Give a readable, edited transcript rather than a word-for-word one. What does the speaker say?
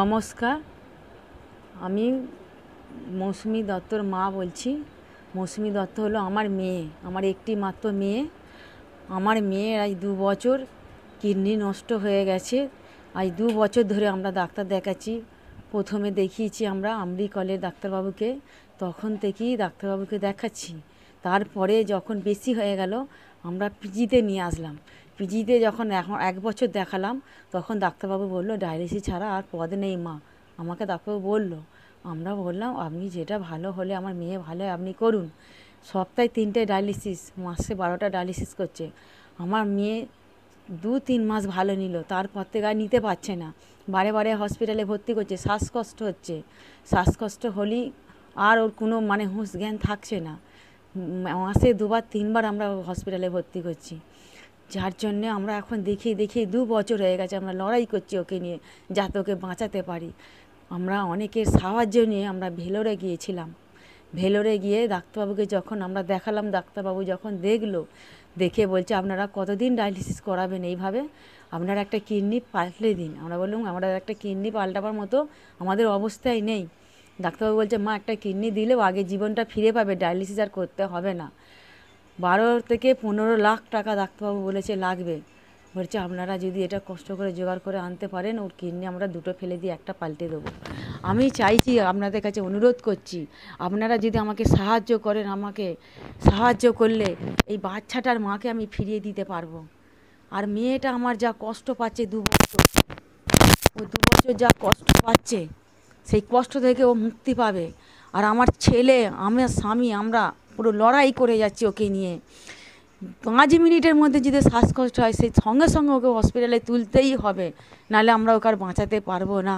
নমস্কার, আমি মৌসুমী দত্তর মা বলছি। মৌসুমী দত্ত হলো আমার মেয়ে, আমার একটি মাত্র মেয়ে। আমার মেয়ের আজ 2 বছর কিডনি নষ্ট হয়ে গেছে। আজ 2 বছর ধরে আমরা ডাক্তার দেখাচ্ছি। প্রথমে দেখিয়েছি আমরা আমরিকলের ডাক্তারবাবুকে, তখন থেকেই ডাক্তারবাবুকে দেখাচ্ছি। তারপরে যখন বেশি হয়ে গেল আমরা পিজিতে নিয়ে আসলাম। পিজিতে যখন এখন 1 বছর দেখালাম, তখন ডাক্তারবাবু বললো ডায়ালিসিস ছাড়া আর পথ নেই মা। আমাকে ডাক্তারবাবু বললো, আমরা বললাম আপনি যেটা ভালো হলে আমার মেয়ে ভালো হয় আপনি করুন। সপ্তাহে 3টে ডায়ালিসিস, মাসে 12টা ডায়ালিসিস করছে। আমার মেয়ে 2-3 মাস ভালো নিল, তারপর থেকে আর নিতে পারছে না। বারে বারে হসপিটালে ভর্তি করছে, শ্বাসকষ্ট হচ্ছে। শ্বাসকষ্ট হলেই আর ওর কোনো হুঁশ জ্ঞান থাকছে না। মাসে 2-3বার আমরা হসপিটালে ভর্তি করছি। যার জন্যে আমরা এখন দেখিয়ে 2 বছর হয়ে গেছে আমরা লড়াই করছি ওকে নিয়ে, যাতে ওকে বাঁচাতে পারি। আমরা অনেকের সাহায্য নিয়ে আমরা ভেলোরে গিয়েছিলাম। ভেলোরে গিয়ে ডাক্তারবাবুকে যখন আমরা দেখালাম, ডাক্তারবাবু যখন দেখে বলছে আপনারা কতদিন ডায়ালিসিস করাবেন এইভাবে, আপনারা একটা কিডনি পাল্টে দিন। আমরা বললাম আমরা একটা কিডনি পাল্টাবার মতো আমাদের অবস্থায় নেই। ডাক্তারবাবু বলছে মা একটা কিডনি দিলেও আগে জীবনটা ফিরে পাবে, ডায়ালিসিস আর করতে হবে না। 12 থেকে 15 লাখ টাকা ডাক্তারবাবু বলেছে লাগবে। বলছে আপনারা যদি এটা কষ্ট করে জোগাড় করে আনতে পারেন, ওর কিডনি আমরা 2টো ফেলে দিয়ে একটা পাল্টে দেবো। আমি চাইছি, আপনাদের কাছে অনুরোধ করছি, আপনারা যদি আমাকে সাহায্য করেন, আমাকে সাহায্য করলে এই বাচ্চাটার মাকে আমি ফিরিয়ে দিতে পারবো। আর মেয়েটা আমার যা কষ্ট পাচ্ছে 2 বছর, ও 2 বছর যা কষ্ট পাচ্ছে, সেই কষ্ট থেকে ও মুক্তি পাবে। আর আমার ছেলে, আমার স্বামী, আমরা পুরো লড়াই করে যাচ্ছি ওকে নিয়ে। 5 মিনিটের মধ্যে যদি শ্বাসকষ্ট হয়, সেই সঙ্গে সঙ্গে ওকে হসপিটালে তুলতেই হবে, নাহলে আমরা ওকে আর বাঁচাতে পারবো না।